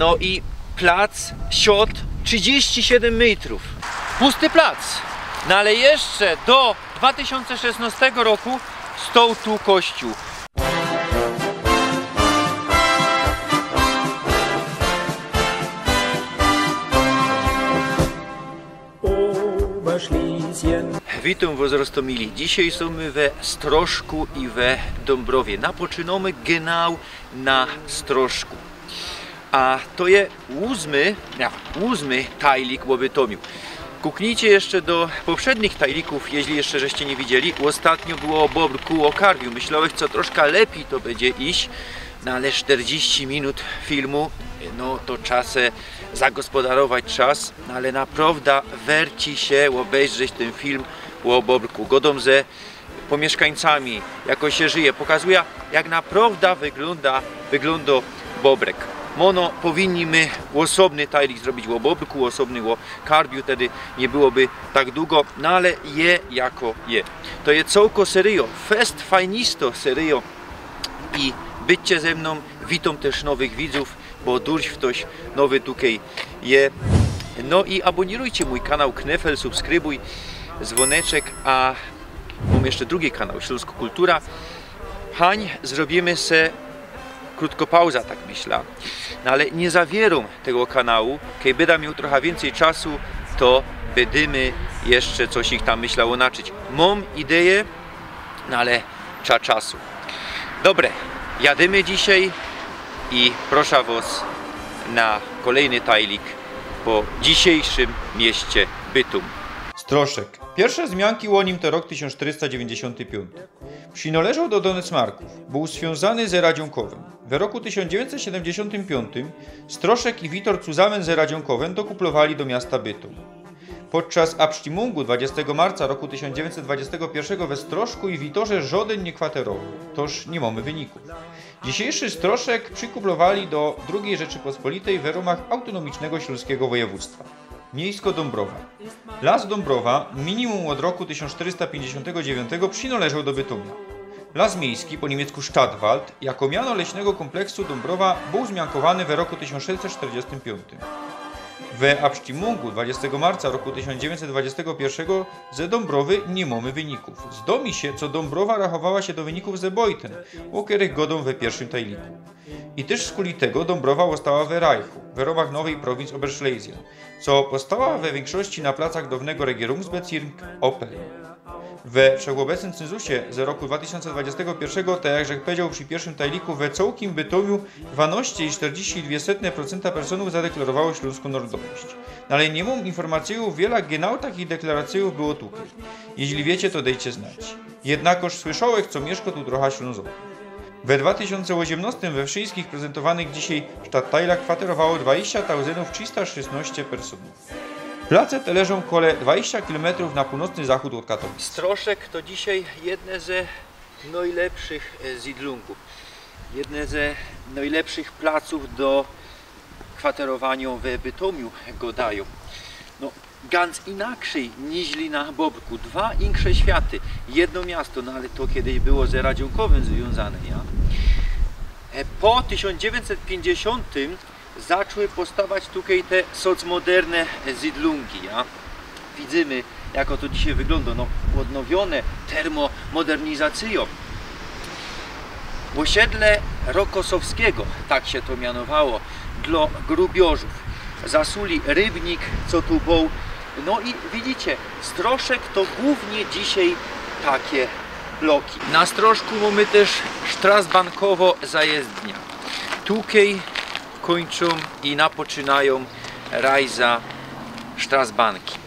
No i plac siot 37 metrów. Pusty plac. No ale jeszcze do 2016 roku stał tu kościół. Witam was Rostomili. Dzisiaj jesteśmy we Stroszku i we Dąbrowie. Napoczynamy genau na Stroszku. A to jest ósmy tajlik w Bytomiu. Kuknijcie jeszcze do poprzednich tajlików, jeśli jeszcze żeście nie widzieli. Ostatnio było o bobrku, o karwiu. Myślałem, co troszkę lepiej to będzie iść. No ale 40 minut filmu, no to czasem zagospodarować czas. No ale naprawdę werci się obejrzeć ten film o bobrku. Godą ze pomieszkańcami, jako się żyje. Pokazuje, jak naprawdę wygląda bobrek. Mono powinniśmy osobny tajlik zrobić o bobrku, osobny o karbiu, wtedy nie byłoby tak długo, no ale je jako je. To jest całko serio, fest fajnisto serio i byćcie ze mną, witam też nowych widzów, bo dużo ktoś nowy tutaj je. No i abonirujcie mój kanał Knefel, subskrybuj, dzwoneczek, a mam jeszcze drugi kanał, Śląsko Kultura. Hań, zrobimy se krótko pauza, tak myślę. No ale nie zawieram tego kanału, kiedy będę miał trochę więcej czasu, to będziemy jeszcze coś ich tam myślało naczyć. Mam ideę, no ale trzeba czasu. Dobre, jadymy dzisiaj i proszę was na kolejny tajlik po dzisiejszym mieście Bytum. Stroszek. Pierwsze wzmianki o nim to rok 1495. Przynależał do Donecmarków, był związany z Radziąkowem. W roku 1975 Stroszek i Witor zusammen z Radziąkowem dokuplowali do miasta Bytum. Podczas absztimungu 20 marca roku 1921 we Stroszku i Witorze żaden nie kwaterował, toż nie mamy wyników. Dzisiejszy Stroszek przykuplowali do II Rzeczypospolitej w ramach autonomicznego śląskiego województwa. Miejsko Dąbrowa. Las Dąbrowa minimum od roku 1459 przynależał do Bytomia. Las miejski, po niemiecku Stadtwald, jako miano leśnego kompleksu Dąbrowa był zmiankowany w roku 1645. W absztimungu 20 marca roku 1921 ze Dąbrowy nie mamy wyników. Zdomi się, co Dąbrowa rachowała się do wyników ze Beuthen, o których godą we pierwszym tajliku. I też z kuli tego Dąbrowa została w Reichu, w ramach nowej prowincji Oberschlesien, co powstała we większości na placach dawnego Regierungsbezirk Opel. We wszechobecnym cenzusie z roku 2021, tak jak powiedział przy pierwszym tajliku, we całkiem Bytomiu 12,42% personów zadeklarowało śląską narodowość. No ale nie mam informacji, wiele genau takich deklaracji było tutaj. Jeśli wiecie, to dajcie znać. Jednakoż słyszałem, co mieszka tu trochę Ślązoków. We 2018 we wszystkich prezentowanych dzisiaj sztattajlach kwaterowało 20 316 personów. Place te leżą kole 20 km na północny zachód od Katowic. Stroszek to dzisiaj jedne ze najlepszych zidlunków. Jedne ze najlepszych placów do kwaterowania w Bytomiu go dają. No, ganz inaczej niż na Bobrku. Dwa inne światy. Jedno miasto, no ale to kiedyś było z Radziąkowem związane. Ja? Po 1950 zaczęły powstawać tutaj te socmoderne zidlungi. Ja? Widzimy, jak to dzisiaj wygląda. No, odnowione termomodernizacją. Osiedle Rokosowskiego, tak się to mianowało, dla grubiożów. Zasuli rybnik, co tu był. No i widzicie, Stroszek to głównie dzisiaj takie bloki. Na Stroszku mamy też Strasbankowo zajezdnia. Tutaj kończą i napoczynają rajza Strasbanki.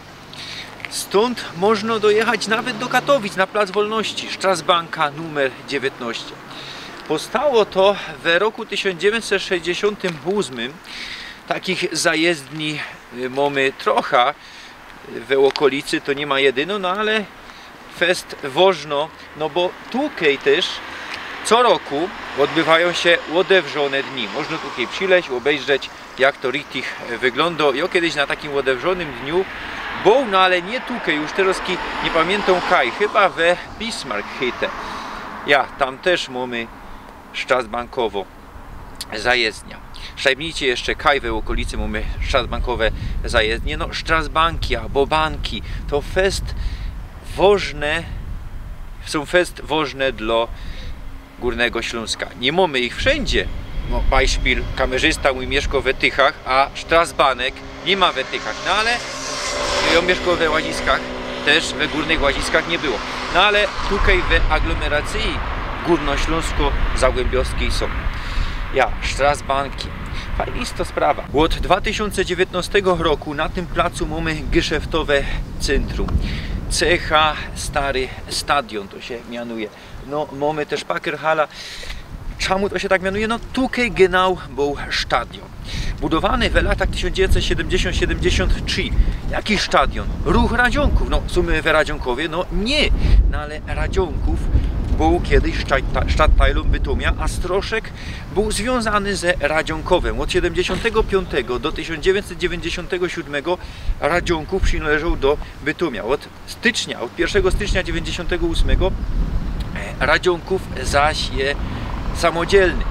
Stąd można dojechać nawet do Katowic na Plac Wolności, Strasbanka numer 19. Powstało to w roku 1968. Takich zajezdni mamy trochę w okolicy, to nie ma jedyno, no ale fest wożno, no bo tutaj też co roku odbywają się łodewrzone dni. Można tutaj przyleźć, obejrzeć, jak to richtig wygląda. Ja kiedyś na takim łodewrzonym dniu był, no ale nie tutaj, już teraz nie pamiętam kaj, chyba we Bismarck-Hütte. Ja, tam też mamy Strasbankowo zajezdnia. Szajbnijcie jeszcze Kajwę w okolicy, mamy strasbankowe zajezdnie, no Strasbanki albo Banki, to fest wożne, są fest wożne dla Górnego Śląska. Nie mamy ich wszędzie, no Beispiel, kamerzysta mój mieszka w Tychach, a Strasbanek nie ma w Tychach, no ale ja mieszkał we Łaziskach, też we Górnych Łaziskach nie było. No ale tutaj w aglomeracji górnośląsko-zagłębiowskiej są. Ja, Strasbanki. Fajna sprawa. Od 2019 roku na tym placu mamy geszeftowe centrum. Cecha Stary Stadion to się mianuje. No mamy też Parkerhala. Czemu to się tak mianuje? No tutaj genau był stadion. Budowany w latach 1970-73. Jaki stadion? Ruch Radzionków. No w sumie w Radzionkowie, no nie. No ale Radzionków był kiedyś stadtteilem Bytomia, a Stroszek był związany ze Radzionkowem. Od 1975 do 1997 Radzionków przynależał do Bytomia. Od 1 stycznia 1998 Radzionków zaś jest samodzielny.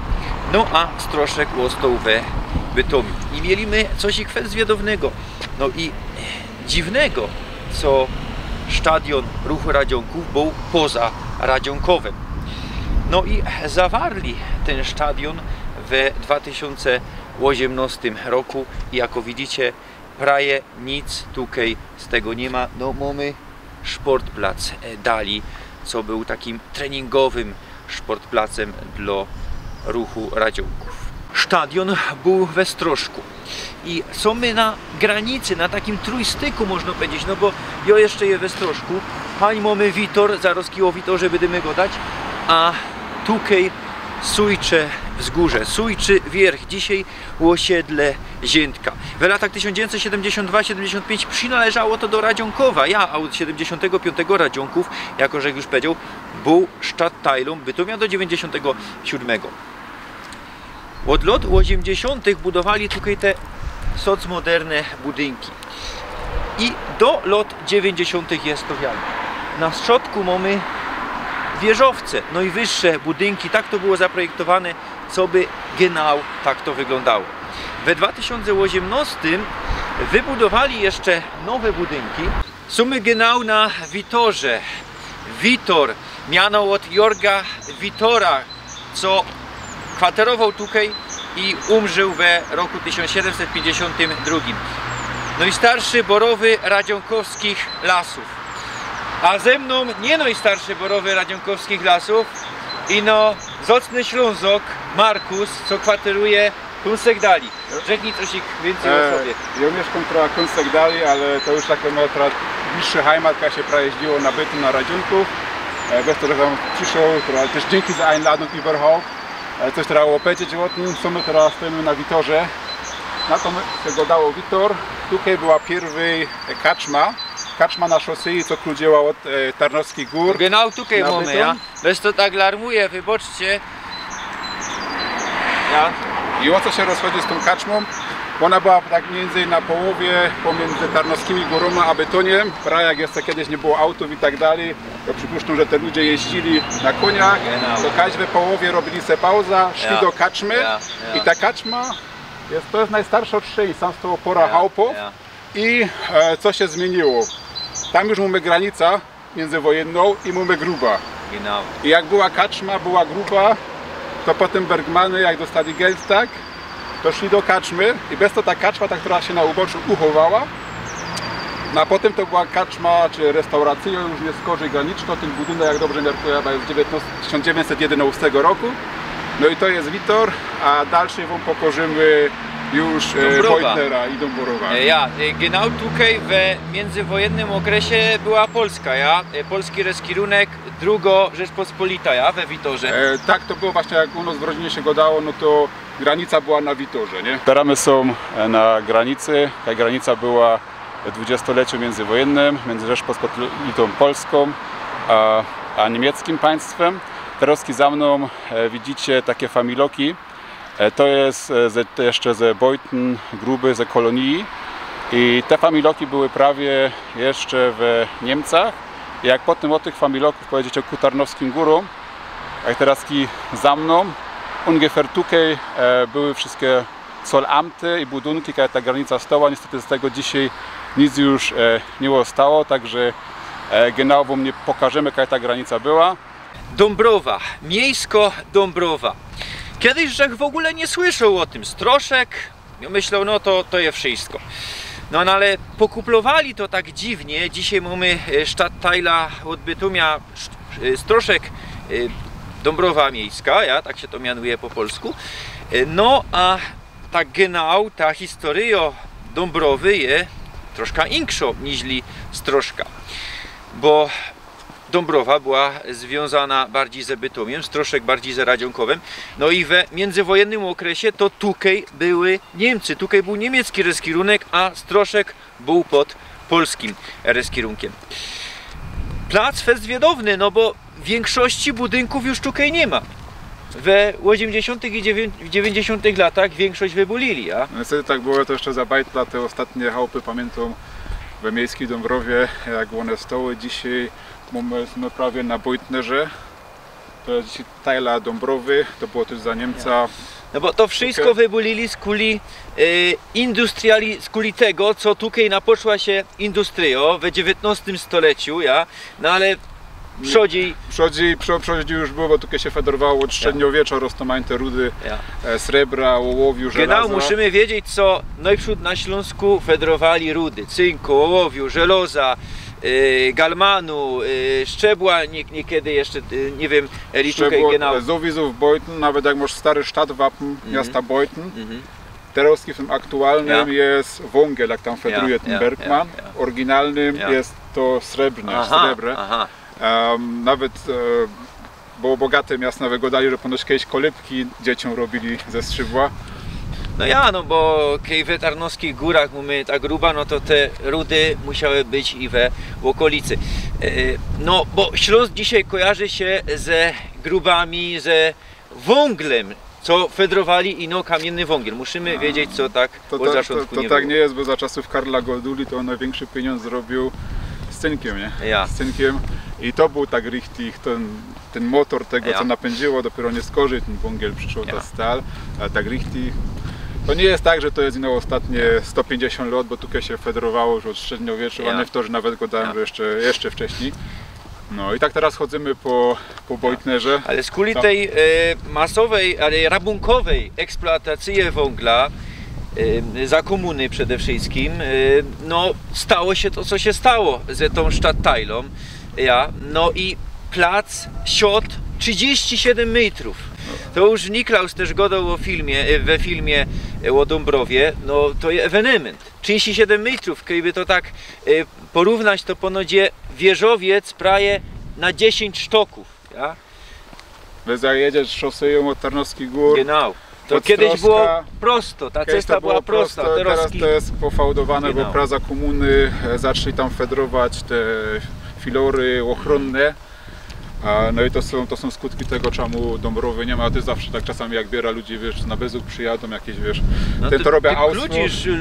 No a Stroszek został we Bytomiu. I mieliśmy coś kwestii no i dziwnego, co stadion Ruchu Radzionków był poza Radzionkowem. No i zawarli ten stadion w 2018 roku i jako widzicie prawie nic tutaj z tego nie ma. No mamy sportplac dali, co był takim treningowym sportplacem dla Ruchu Radzionków. Stadion był we Stroszku i są my na granicy, na takim trójstyku można powiedzieć, no bo ja jeszcze je we Stroszku, hań mamy Witor, zaraz o Witorze będziemy go dać, a tutaj Sujcze wzgórze, Sujczy wierch, dzisiaj osiedle Ziętka. W latach 1972-75 przynależało to do Radzionkowa, ja od 75 Radzionków, jako że jak już powiedział, był stadtteilem Bytomia do 97. Od lat 80. budowali tutaj te socmoderne budynki i do lat 90. jest stawiane. Na środku mamy wieżowce, no i wyższe budynki, tak to było zaprojektowane, co by genau tak to wyglądało. W 2018 wybudowali jeszcze nowe budynki. Są genau na Witorze. Witor, miano od Jorga Witora, co kwaterował tutaj i umrzył we roku 1752. No i starszy borowy radzionkowskich lasów. A ze mną nie najstarszy borowy radzionkowskich lasów i no zacny Ślązok Markus, co kwateruje Kąsek Dali. Rzeknij coś więcej o sobie. Ja mieszkam trochę Kąsek Dali, ale to już takie moja bliższe heimat, jak się prajeździło na Bytom, na Radzionków. Bez tego, że wam przyszło, też dzięki za Einladung überhaupt. Coś trzeba powiedzieć o tym, co my teraz stoimy na Witorze. Na to się go dało Witor. Tutaj była pierwsza kaczma na szosei, co kludziła od Tarnowskich Gór. Genau tutaj mamy, ja. Bez to tak larmuje, wybaczcie. Ja. I o co się rozchodzi z tą kaczmą? Ona była tak mniej więcej na połowie pomiędzy Tarnowskimi Górami a Bytomiem. Jak jeszcze kiedyś nie było autów i tak dalej, to przypuszczam, że te ludzie jeździli na koniach. To każdej połowie robili se pauza, szli do kaczmy i ta kaczma to jest najstarsza od szyi, sam z tego pora chałupów. I co się zmieniło? Tam już mamy granica międzywojenną i mamy gruba. I jak była kaczma, była gruba, to potem Bergmany, jak dostali geld, tak, to szli do kaczmy i bez to ta kaczma, ta, która się na uboczu uchowała. No a potem to była kaczma, czy restauracja, już jest korzej graniczna, ten budynek, jak dobrze miarkuję, jest z 1911 roku. No i to jest Witor, a dalszy wam pokorzymy już Wojtnera i Dąborowa. Ja, genau tutaj w międzywojennym okresie była Polska, ja? Polski reskirunek, druga Rzeczpospolita, ja? We Witorze. Tak, to było właśnie jak u nas w rodzinie się gadało, no to granica była na Witorze, nie? Teraz my są na granicy, ta granica była w dwudziestoleciu międzywojennym, między Rzeczpospolitą Polską a niemieckim państwem. Teraz za mną widzicie takie familoki. To jest jeszcze ze Beuthen, Gruby, ze kolonii. I te familoki były prawie jeszcze w Niemcach. I jak potem o tych familoków powiedzieć o Tarnowskim Górom, jak teraz za mną, ungefähr tutaj były wszystkie Zollamty i budynki, jaka ta granica stała. Niestety z tego dzisiaj nic już nie zostało, także genau wam nie pokażemy, jaka ta granica była. Dąbrowa, miejsko Dąbrowa. Kiedyś żech w ogóle nie słyszał o tym. Stroszek, myślał, no to jest wszystko. No ale pokuplowali to tak dziwnie. Dzisiaj mamy Stadtteila od Bytomia, Stroszek, Dąbrowa Miejska, ja, tak się to mianuje po polsku. No a tak genau ta historia Dąbrowy jest troszkę inksza niż Stroszka. Bo Dąbrowa była związana bardziej ze Bytomiem, Stroszek bardziej ze Radzionkowem. No i we międzywojennym okresie to tutaj były Niemcy, tutaj był niemiecki reskierunek, a Stroszek był pod polskim reskierunkiem. Plac festwiedowny, no bo większości budynków już tutaj nie ma. We 80. i 90. latach większość wybulili, a? Niestety tak było to jeszcze za bajtla, te ostatnie chałupy pamiętam we miejskiej Dąbrowie, jak one stały. Dzisiaj mamy prawie na Bojtnerze. To jest dzisiaj Teila Dąbrowy, to było też za Niemca. No bo to wszystko wybulili z kuli z kuli tego, co tutaj napoczła się industrio w XIX stuleciu, ja? No ale przodziej już było, bo tutaj się federowało od średniowiecza, roztomańte rudy, srebra, ołowiu, żelaza. Genau, musimy wiedzieć, co najprzód na Śląsku federowali rudy, cynku, ołowiu, żeloza, galmanu, szczebła, niekiedy jeszcze, nie wiem, szczebło, Zowizów, Beuthen, nawet jak masz stary sztatwappen miasta Beuthen. Teraz w tym aktualnym jest wągiel, jak tam federuje ten Bergman. Oryginalnym jest to srebrne. Nawet było bogate miasta wygodali, że ponoć kiedyś kolebki dzieciom robili ze strzybła. No bo kiedy w Tarnowskich Górach mamy tak gruba, no to te rudy musiały być i w okolicy. No bo Śląsk dzisiaj kojarzy się ze grubami, ze wąglem, co federowali ino kamienny wągiel. Musimy wiedzieć, co tak od zaczątku to nie tak było. nie jest, bo za czasów Karla Golduli to on największy pieniądz zrobił z cynkiem, nie? Ja. Z cynkiem. I to był tak richtig, ten motor tego, co napędziło, dopiero nie skorzy, ten wągiel przyszła ta stal, ale tak richtig. To nie jest tak, że to jest ostatnie 150 lat, bo tutaj się federowało już od średniowiecza, a nie w to, że nawet go dałem jeszcze wcześniej. No i tak teraz chodzimy po Bojtnerze. Ale z kuli tej masowej, ale rabunkowej eksploatacji węgla za komuny przede wszystkim, no stało się to, co się stało ze tą Stadtteilą. No i plac siot 37 metrów. To już Niklaus też gadał we filmie o Dąbrowie, no to jest ewenement. 37 metrów, gdyby to tak porównać, to ponoć wieżowiec prawie na 10 sztoków. Ja? Wy zajedziesz szoseją od Tarnowskich Gór. Genau. To kiedyś było prosto, ta cesta była prosta. Teraz to jest pofałdowane, bo praza komuny zaczęli tam federować te filory ochronne. No i to są skutki tego, czemu Dąbrowy nie ma. Ty zawsze tak czasami jak biera ludzi, wiesz, na Bezuk przyjadą jakieś, wiesz, to robią auto.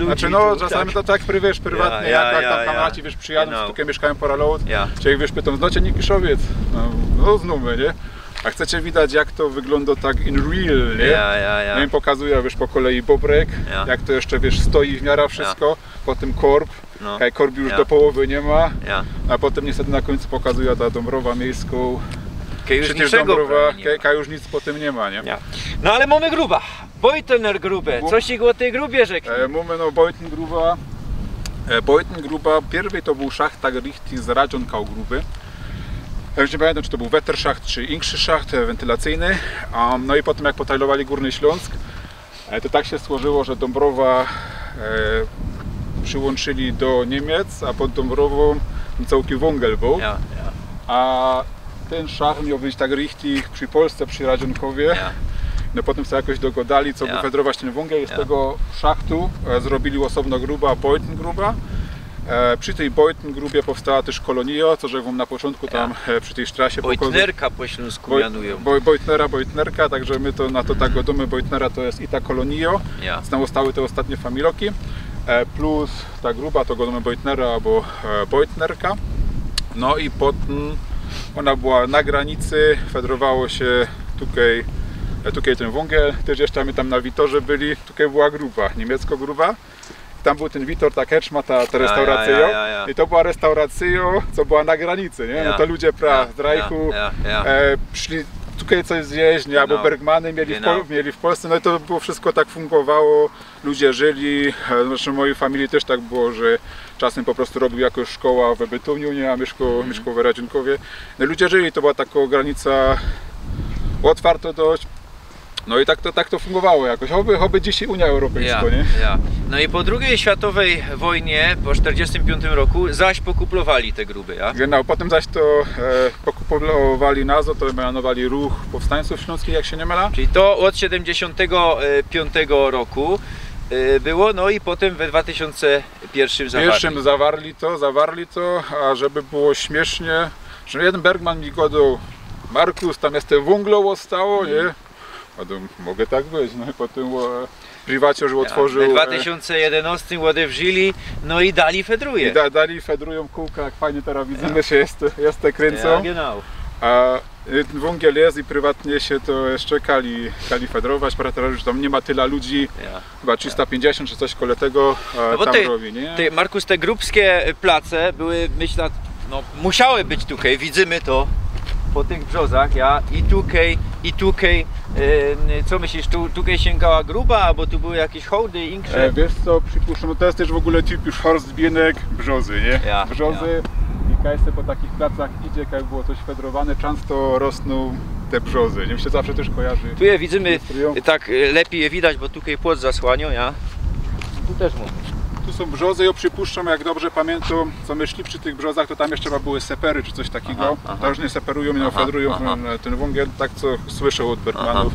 Znaczy no, czasami to tak, wiesz, prywatnie, jak tam kamraci, wiesz, przyjadą, tutaj mieszkają pora lot, czy jak wiesz, pytam, znacie Nikiszowiec? No znamy, nie? A chcecie widać, jak to wygląda tak in real, nie? No im pokazuje, wiesz, po kolei bobrek, jak to jeszcze, wiesz, stoi w miarę wszystko, potem korb, korb już do połowy nie ma, a potem niestety na końcu pokazuje ta Dąbrowa miejską, przecież Dąbrowa, już nic po tym nie ma, nie? No ale mamy gruba, Bojtner grube, coś o tej grubie rzeknie? Mamy no Bojten gruba, pierwszy to był szacht tak richtig z Radzionkał gruby. Ja już nie pamiętam, czy to był Wetterschacht, czy inszy szacht wentylacyjny. No i potem jak potajlowali Górny Śląsk, to tak się stworzyło, że Dąbrowa przyłączyli do Niemiec, a pod Dąbrową całkiem wągel był. A ten szacht miał być tak richtig przy Polsce, przy Radzionkowie. No potem sobie jakoś dogadali, co by federować ten wągiel i z tego szachtu zrobili osobno gruba, Bojten gruba. Przy tej Bojten grubie powstała też kolonia, co że wam na początku tam przy tej strasie Bojtnerka po śląsku mianują. Bojtnerka, także my to na to tak godamy. Bojtnera to jest i ta kolonia, znowu stały te ostatnie familoki, plus ta gruba to godamy Bojtnera albo Bojtnerka. No i potem ona była na granicy, federowało się tutaj Tutaj ten węgiel, też jeszcze my tam na Witorze byli, tutaj była grupa, niemiecka grupa. Tam był ten Witor, ta keczma, ta restauracja. Ja. I to była restauracja, co była na granicy, nie? No to ludzie z Rajchu szli tutaj coś zjeść, nie? Albo Bergmany mieli w Polsce, no i to było wszystko tak fungowało, ludzie żyli, zresztą w mojej familii też tak było, że czasem po prostu robił jakoś szkoła w Bytomiu, nie? A mieszkał w Radzionkowie. No ludzie żyli, to była taka granica otwarta dość. No i tak to fungowało jakoś, choby dzisiaj Unia Europejska, nie? No i po II światowej wojnie, po 1945 roku, zaś pokuplowali te gruby, ja? Genau, potem zaś to pokuplowali nazwę, to mianowali Ruch Powstańców Śląskich, jak się nie mylę. Czyli to od 1975 roku było, no i potem we 2001 zawarli to, a żeby było śmiesznie, że jeden Bergman mi godał, Markus, tam jest te węglowo stało, nie? A to mogę tak być, no i potem prywatnie już otworzył. W 2011 odewrzyli, no i dali fedruje. Dali fedrują kółka, jak fajnie teraz widzimy, się jest te kręcą. Genau. A ten węgiel jest i prywatnie się to jeszcze kali fedrować, teraz już tam nie ma tyle ludzi, chyba 350 czy coś koło tego no tam robi, nie? Markus, te grupskie place były, myślę, no musiały być tutaj, widzimy to po tych brzozach, i tutaj, co myślisz, tutaj sięgała gruba, albo tu były jakieś hołdy, inkrze? Wiesz co, przypuszczam, no to jest też w ogóle typ już Horstbienek, brzozy, nie? Brzozy i kajse po takich placach idzie, jak było coś fedrowane, często rosną te brzozy, nie? Mi się zawsze też kojarzy. Tu je widzimy, tak lepiej je widać, bo tutaj płot zasłaniał, tu też mówisz. Tu są brzozy, ja przypuszczam, jak dobrze pamiętam, co my szli przy tych brzozach, to tam jeszcze chyba były sepery czy coś takiego. To już nie seperują, nie fedrują ten węgiel, tak co słyszę od Bergmanów.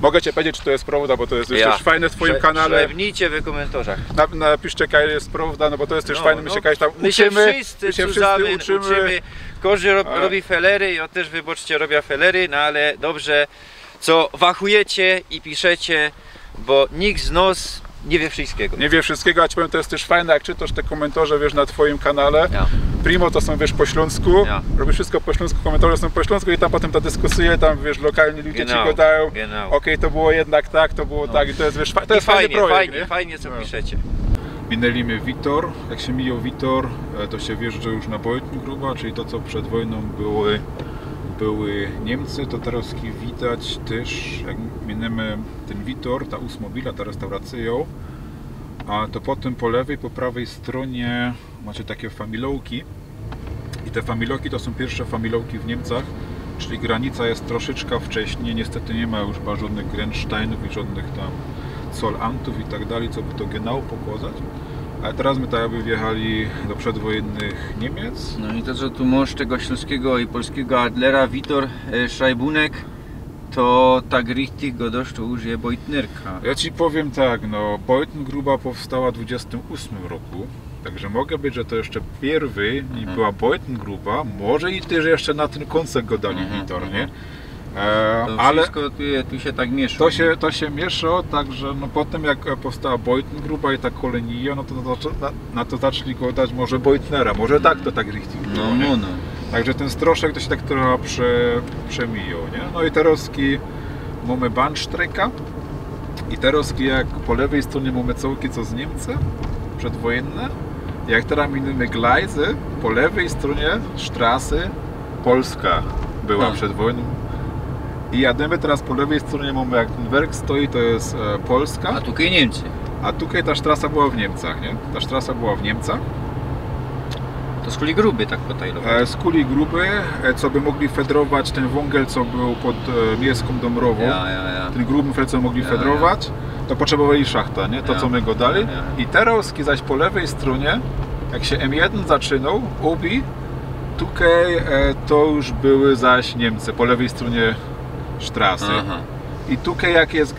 Mogę Cię powiedzieć, czy to jest prawda, bo to jest już też fajne w Twoim kanale. Szlewnijcie w komentarzach. Napiszcie, jaka jest prawda, no bo to jest też fajne, my się tam uczymy. My się wszyscy uczymy. Każdy robi felery, ja też, wybaczcie, robię felery, no ale dobrze, co wachujecie i piszecie, bo nikt z nas nie wie wszystkiego. Nie wie wszystkiego, a Ci powiem, to jest też fajne, jak czytasz te komentarze, wiesz, na Twoim kanale. Primo to są, wiesz, po śląsku, robisz wszystko po śląsku, komentarze są po śląsku i tam potem ta dyskusja, tam, wiesz, lokalni ludzie Ci gadają. Okej, to było jednak tak, to było tak i to jest, wiesz, to jest fajny projekt, fajnie, co piszecie. Minęliśmy Witor, jak się mijał Witor, to się wjeżdża już na Beuthen gruba, czyli to, co przed wojną były Niemcy, to teraz widać też, jak minęmy ten Witor, ta ósmobila, ta restauracja, a to potem po lewej, po prawej stronie macie takie familołki i te familołki to są pierwsze familołki w Niemcach, czyli granica jest troszeczkę wcześniej, niestety nie ma już żadnych Grenzsteinów i żadnych tam Zollantów i tak dalej, co by to genau pokazać. A teraz my tak jakby wjechali do przedwojennych Niemiec. No i to, co tu mąż tego śląskiego i polskiego Adlera, Witor Schreibunek, to tak richtig go dość, to już je Beutnerka. Ja Ci powiem tak, no Beuthen gruba powstała w 28 roku, także mogę być, że to jeszcze pierwy i była Beuthen gruba, może i też jeszcze na ten koncert go dali Witor, nie? Ale wszystko tu się tak miesza. To się miesza, także no potem jak powstała Beuthen gruba i ta kolonija, no to na to zaczęli go dać może Beuthnera, może tak to tak richtig było, no. Także ten stroszek to się tak trochę przemijał, nie? No i teraz mamy Bahnstrecke i teraz jak po lewej stronie mamy całki co z Niemcy przedwojenne, jak teraz minimy Gleise, po lewej stronie Straße Polska była przed wojną. I jademy teraz po lewej stronie, mamy jak ten werk stoi, to jest Polska. A tutaj Niemcy. A tutaj ta sztrasa była w Niemcach, nie? Ta sztrasa była w Niemcach. To z kuli gruby tak potajlowało. Z kuli gruby, co by mogli fedrować ten węgiel, co był pod Miejską Dąbrową. Ten gruby fel, co mogli fedrować, to potrzebowali szachta, nie? To co my go dali. I teraz zaś po lewej stronie, jak się M1 zaczynał, Obi, tutaj to już były zaś Niemcy, po lewej stronie Straße. I tutaj jak jest,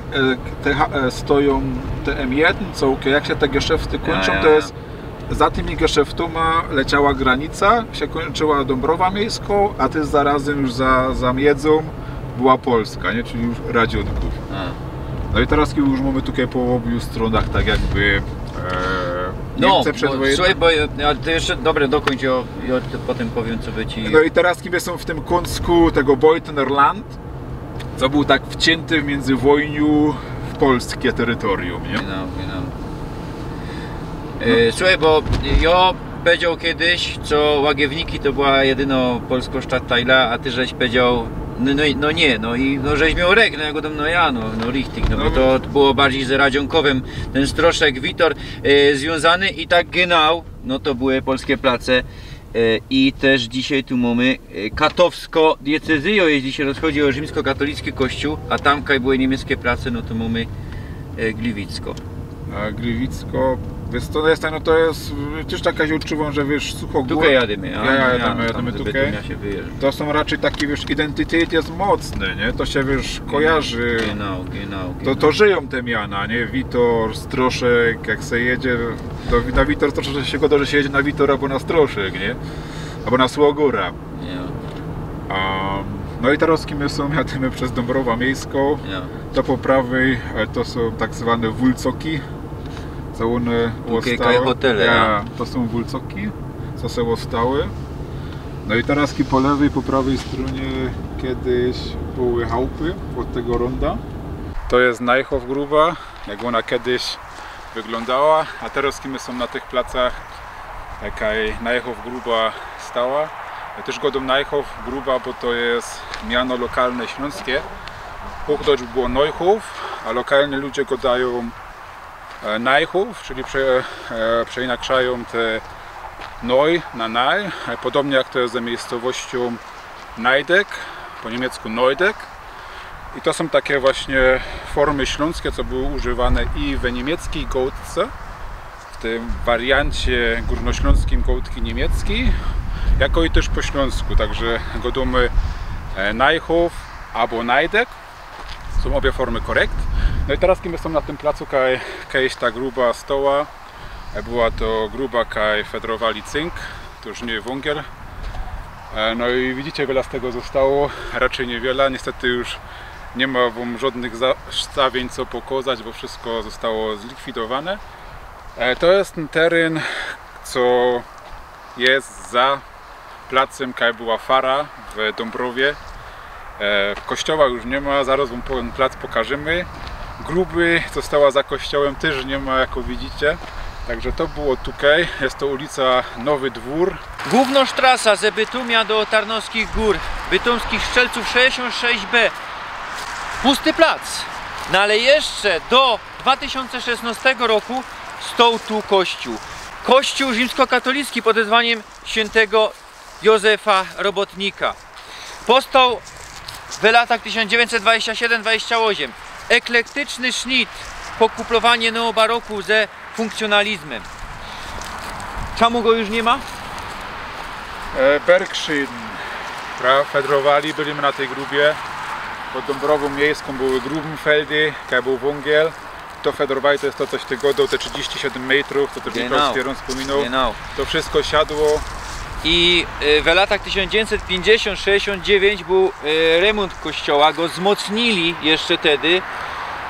stoją te M1, co jak się te geszefty kończą, to jest za tymi geszeftami leciała granica, się kończyła Dąbrowa Miejską, a ty zarazem już za miedzą była Polska, nie? Czyli już Radzionków. No i teraz już mamy tutaj po obu stronach tak jakby Niemcy przedwojenne. Słuchaj, bo ja to jeszcze dobre dokończ, ja potem powiem, co by Ci... No i teraz kiedy są w tym kąsku tego Beuthener Land, co był tak wcięty między wojnu w polskie terytorium, nie? Genau. Słuchaj, bo ja powiedział kiedyś, co Łagiewniki to była jedyna polska sztatajla, a ty żeś powiedział, no żeś miał rek, no ja go tam, no richtig, no bo to było bardziej z Radzionkowem, ten Stroszek, Witor związany i tak genau, no to były polskie place. I też dzisiaj tu mamy katowsko-diecezyjo, jeśli się rozchodzi o rzymskokatolicki kościół, a tam kaj były niemieckie place, no to mamy Gliwicko. A Gliwicko, wiesz co, jest, no to jest, też taka się odczuwam, że wiesz, Suchogór. Tukaj jadymy, jadymy tukaj. To są raczej taki, wiesz, identytet jest mocny, nie? To się, wiesz, kojarzy. Genau. To żyją te miana, nie? Witor, Stroszek, jak se jedzie, na Witor to się goda, że się jedzie na Witor albo na Stroszek, nie? Albo na Słogóra. No i teraz my są, jadymy przez Dąbrowę Miejską. To po prawej to są tak zwane wulcoki, co one ustały. Hotele, to są wulcoki, co są ustały. No i teraz po lewej, po prawej stronie kiedyś były chałupy od tego ronda. To jest Najchow Gruba, jak ona kiedyś wyglądała, a teraz my są na tych placach, jaka Najchow Gruba stała. Też godą Najchow Gruba, bo to jest miano lokalne śląskie. Hochdeutsch było Neuhof, a lokalni ludzie go dają Najchow, czyli przeinaczają te Neu na Naj, podobnie jak to jest ze miejscowością Neidek, po niemiecku Neudeck. I to są takie właśnie formy śląskie, co były używane i w niemieckiej gołtce, w tym wariancie górnośląskim gołtki niemieckiej, jako i też po śląsku, także godomy Najchow albo Neidek. Są obie formy korekt. No i teraz kiedy są na tym placu, kiedyś ta gruba stoła, była to gruba, kaj fedrowali cynk, to już nie węgiel. No i widzicie, wiele z tego zostało, raczej niewiele, niestety już nie ma wam żadnych zestawień co pokazać, bo wszystko zostało zlikwidowane. To jest ten teren, co jest za placem, kaj była fara w Dąbrowie. Kościoła już nie ma, zaraz wam ten plac pokażemy. Gruby, co stała za kościołem, też nie ma, jak widzicie. Także to było tutaj, jest to ulica Nowy Dwór. Głównosztrasa z Bytomia do Tarnowskich Gór, Bytomskich Szczelców 66B. Pusty plac. No ale jeszcze do 2016 roku stał tu kościół. Kościół rzymskokatolicki pod wezwaniem świętego Józefa Robotnika. Powstał w latach 1927-28. Eklektyczny sznyt, pokuplowanie neobaroku ze funkcjonalizmem. Czemu go już nie ma? Bergszyn, fedrowali, byliśmy na tej grubie. Pod Dąbrową Miejską były Grubenfeldy, jak był węgiel. To fedrowali, to jest to coś tygodniu, te 37 metrów, to też Niklaus Pieron wspominał. To wszystko siadło. I w latach 1950-69 był remont kościoła, go wzmocnili jeszcze wtedy.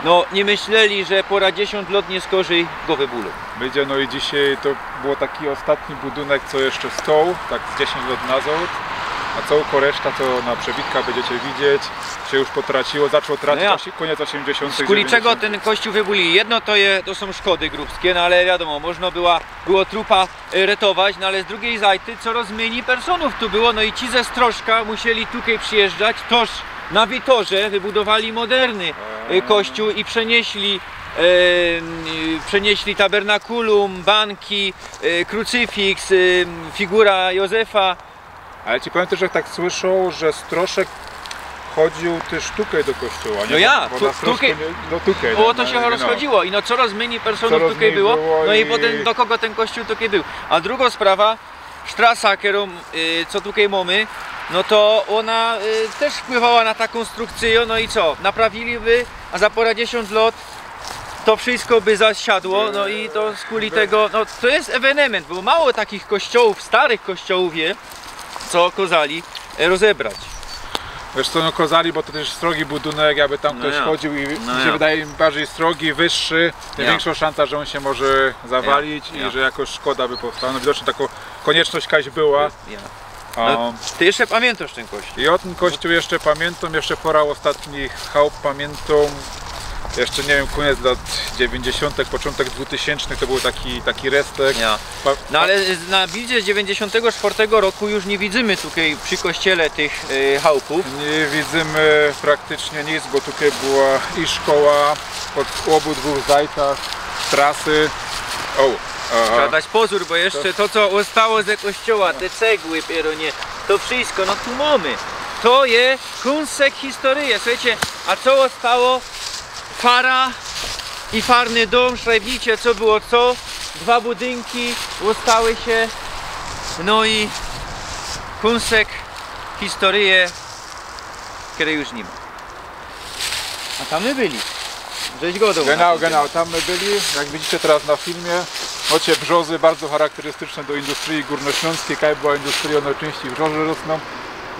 No nie myśleli, że pora 10 lat nie skorzy go wybulą. Będzie, no i dzisiaj to był taki ostatni budynek, co jeszcze stał, tak z 10 lat nazad. A całą reszta, co na przebitkach będziecie widzieć, się już potraciło, zaczął tracić koniec 80. Z czego ten kościół wybuli? Jedno to są szkody grubskie, no ale wiadomo, można było trupa ratować, no ale z drugiej zajty coraz mniej personów tu było, no i ci ze Stroszka musieli tutaj przyjeżdżać, toż na Witorze wybudowali moderny kościół i przenieśli tabernakulum, banki, krucyfiks, figura Józefa. Ale ci powiem też, że tak słyszą, że Stroszek chodził też tutaj do kościoła, nie? No ja, tutaj. O to się rozchodziło i no coraz mniej personów tutaj było, no i potem do kogo ten kościół tutaj był. A druga sprawa, sztrasa, co tutaj mamy, no to ona też wpływała na taką konstrukcję, no i co, naprawiliby, a za pora 10 lat to wszystko by zasiadło, no i to z kuli tego, no to jest ewenement, bo mało takich kościołów, starych kościołów co kozali rozebrać. Wiesz co, no kozali, bo to też strogi budynek, jakby tam ktoś chodził i mi się wydaje, im bardziej strogi, wyższy, tym większa szansa, że on się może zawalić i że jakoś szkoda by powstała. No widocznie taka konieczność jakaś była. No, ty jeszcze pamiętasz ten kościół? I o tym kościół jeszcze pamiętam, jeszcze pora ostatnich chałup pamiętam. Jeszcze nie wiem, koniec lat 90., początek 2000 to był taki restek. Ja. No ale na bildzie z 94 roku już nie widzimy tutaj przy kościele tych chałupów. Nie widzimy praktycznie nic, bo tutaj była i szkoła pod obydwu zajtach, trasy. Trzeba dać pozór, bo jeszcze to co zostało ze kościoła, te cegły pieronie, to wszystko, no tu mamy. To jest kunsek historii, słuchajcie, a co zostało? Fara i farny dom, szrajbicie co było co, dwa budynki zostały się, no i kunsek historii, której już nie ma. A tam my byli, żeś godą. Genau, tam my byli, jak widzicie teraz na filmie, macie brzozy bardzo charakterystyczne do industrii górnośląskiej, kaj była industria, najczęściej brzozy rosną.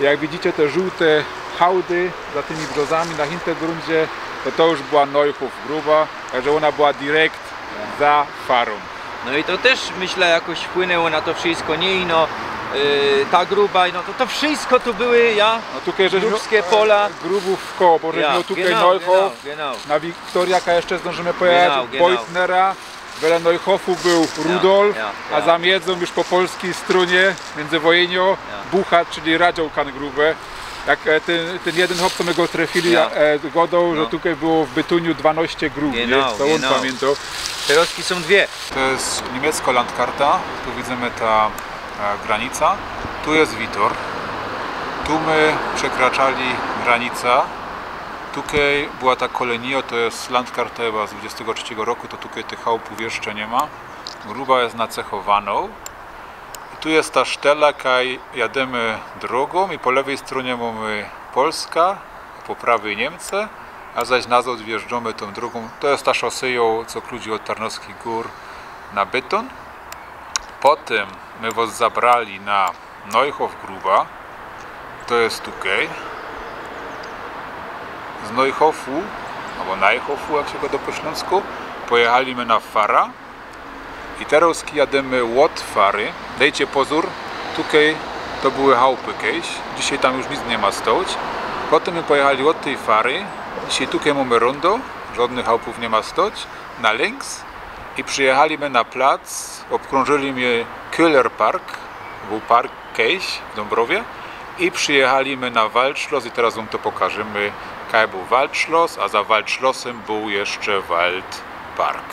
Jak widzicie te żółte hałdy za tymi brzozami na Hintergrundzie, to już była Neuhof gruba, także ona była direkt za farą. No i to też myślę jakoś wpłynęło na to wszystko, nie ino ta gruba, no to wszystko tu były No tutaj grubskie pola. Grubów w koło, bo żeśmy tutaj Neuhof, na Wiktoriaka jeszcze zdążymy pojechać, Beutnera, wiele Neuhofu był Rudolf, a za miedzą już po polskiej stronie, międzywojenio, Buchat, czyli Radział Kangrube. Jak ten jeden hop, co my go trafili godą, że tutaj było w Bytuniu 12 grób, to on pamiętał. Teraz są dwie. To jest niemiecka landkarta, tu widzimy ta granica, tu jest Witor, tu my przekraczali granicę, tutaj była ta kolenia, to jest landkarta chyba z 23 roku, to tutaj tych chałupów jeszcze nie ma, gruba jest nacechowaną. Tu jest ta sztela, kaj jademy drogą i po lewej stronie mamy Polska, a po prawej Niemcy, a zaś na zachód wjeżdżamy tą drugą. To jest ta szoseją, co kludzi od Tarnowskich Gór na Byton. Potem my was zabrali na Neuhof gruba, to jest tutaj. Z Neuhofu, albo Neuhofu, jak się go do po śląsku, pojechaliśmy na Fara. I teraz jademy od Fary. Dajcie pozór, tutaj to były chałupy kiedyś, dzisiaj tam już nic nie ma stać. Potem my pojechali od tej Fary, dzisiaj tutaj mamy rondo, żadnych chałupów nie ma stać, na links i przyjechaliśmy na plac, obkrążyli mnie Köhler Park, był park kiedyś w Dąbrowie i przyjechaliśmy na Waldschloss i teraz wam to pokażemy, jaki był Waldschloss, a za Waldschlossem był jeszcze Waldpark.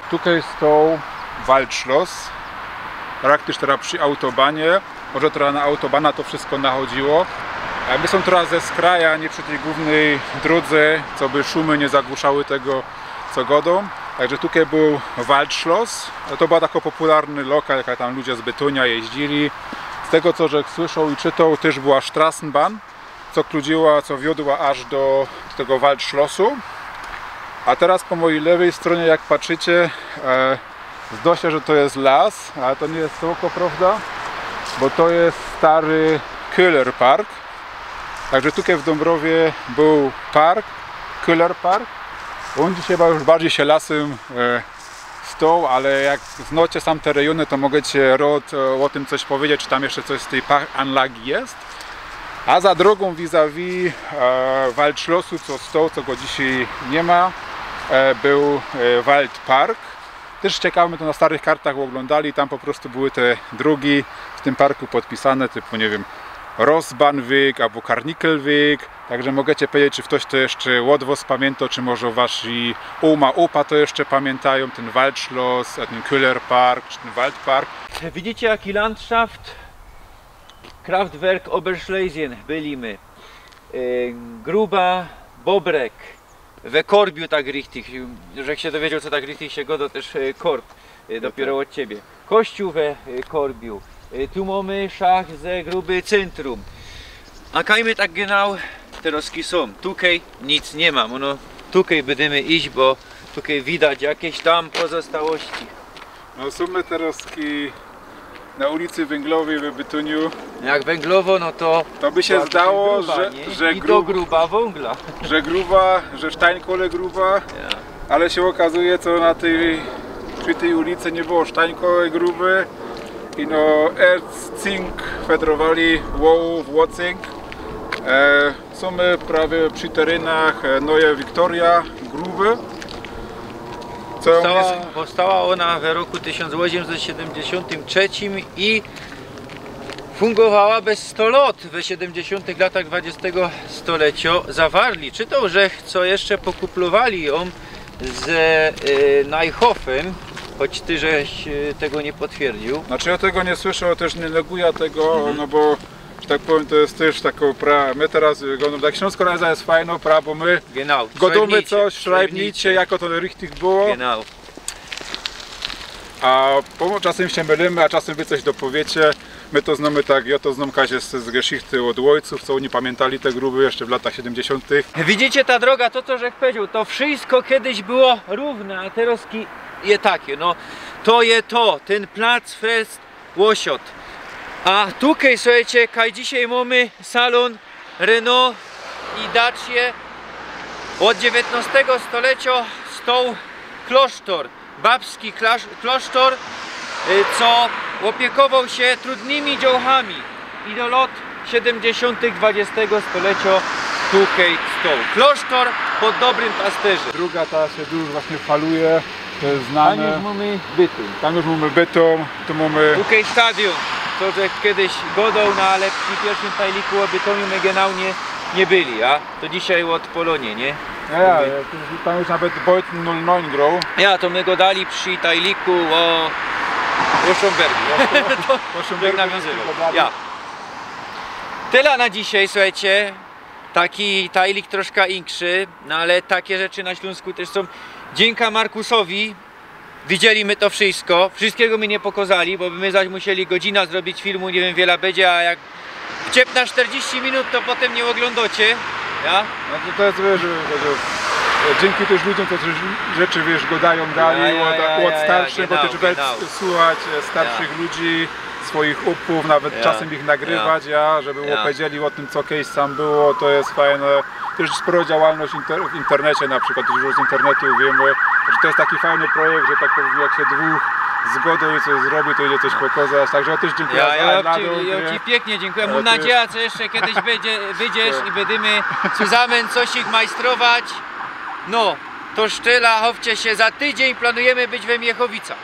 Tutaj stał Waldschloss, praktycznie teraz przy autobanie, może teraz na autobana to wszystko nachodziło. My są teraz ze skraja, nie przy tej głównej drodze, co by szumy nie zagłuszały tego co godą. Także tutaj był Waldschloss, to był taki popularny lokal, jak tam ludzie z Bytonia jeździli. Z tego co żech słyszał i czytał, też była Strassenbahn, co kludziła, co wiodła aż do tego Waldschlossu. A teraz po mojej lewej stronie, jak patrzycie, zda się, że to jest las, ale to nie jest tylko prawda, bo to jest stary Köhler Park. Także tutaj w Dąbrowie był park, Köhler Park. On dzisiaj chyba już bardziej się lasem stał, ale jak znacie sam te rejony, to możecie o tym coś powiedzieć, czy tam jeszcze coś z tej Parkanlagi jest. A za drogą vis-a-vis Waldschlossu, co stał, co go dzisiaj nie ma, był Waldpark. Też ciekawe, my to na starych kartach oglądali, tam po prostu były te drogi w tym parku podpisane, typu nie wiem, Rossbahnweg albo Karnikelweg. Także możecie powiedzieć, czy ktoś to jeszcze Łodwos pamięta, czy może wasi oma, opa to jeszcze pamiętają, ten Waldschloss, ten Köhler Park, czy ten Waldpark. Widzicie jaki landschaft? Kraftwerk Oberschlesien byliśmy. Gruba, Bobrek. We Korbiu tak richtig, że się dowiedział co tak richtig się godo też Korb, dopiero od ciebie. Kościół we Korbiu, tu mamy szach ze gruby centrum. A kajmy tak genau teraz są, tutaj nic nie ma, no tutaj będziemy iść, bo tutaj widać jakieś tam pozostałości. No są my teraz na ulicy Węglowej w Bytuniu. Jak węglowo, no to by się zdało, gruba, że gruba węgla. Że gruba, że Steinkole gruba, ale się okazuje, co przy tej ulicy nie było Steinkole gruby, ino Erz, Zink, federowali Wołów, Łocink. Są my prawie przy terenach Neue Wiktoria, Gruby. Powstała ona w roku 1873 i fungowała bez 100 lat w 70 latach XX stulecia. Zawarli, czy to Rzech, co jeszcze pokuplowali ją z Neuhofem, choć ty żeś tego nie potwierdził. Znaczy ja tego nie słyszę, też nie neguję tego, no bo że tak powiem, to jest też taką my teraz tak Śląsko Rajza jest fajną, bo my Genau. gotowy coś, szrajbnicie, jako to richtig było. Genau. A czasem się mylimy, a czasem wy coś dopowiecie. My to znamy tak, ja to znam Kazie z Geschichte od ojców, co oni pamiętali te gruby jeszcze w latach 70. Widzicie, ta droga, to co Rzech powiedział, to wszystko kiedyś było równe, a teraz je takie, no to je to, ten plac Frest Łosiot. A tutaj, słuchajcie, kaj dzisiaj mamy salon Renault i Dacie od XIX stulecia stał klasztor, babski klasztor, co opiekował się trudnymi działami i do lat 70. XX stulecia tutaj stał. Klasztor pod dobrym pasterzem. Druga ta się dużo właśnie faluje, to jest znane. Tam już mamy bytum. Tam już mamy beton, tu mamy... Tutaj stadion, to że kiedyś godał, no ale przy pierwszym tajliku o betonie my genau nie byli, a to dzisiaj od Polonie, nie? Ja, tam już nawet Beuthen 09 grał. Ja, to my go dali przy tajliku o Schombergu. Tak nawiązywał. Ja. Tyle na dzisiaj, słuchajcie. Taki tajlik troszkę inszy, no ale takie rzeczy na Śląsku też są. Dzięki Markusowi widzieliśmy to wszystko. Wszystkiego mi nie pokazali, bo my zaś musieli godzina zrobić filmu, nie wiem wiele będzie, a jak wciep na 40 minut, to potem nie oglądacie. Ja? No to jest, wiesz, dzięki też ludziom te rzeczy, wiesz, go dają dalej od starszych, bo też słuchać starszych ludzi, swoich upów, nawet czasem ich nagrywać, żeby opowiedzieli o tym, co kiedyś sam było, to jest fajne. Też sporo działalność w internecie na przykład, już z internetu wiemy, że to jest taki fajny projekt, że tak powiem, jak się dwóch zgodą i coś zrobi, to idzie coś pokazać, także ja też dziękuję ja ci pięknie dziękuję, mam nadzieję, że jeszcze kiedyś wyjdziesz i będziemy zusammen coś ich majstrować. No, to szczela, chowcie się, za tydzień planujemy być we Miechowicach.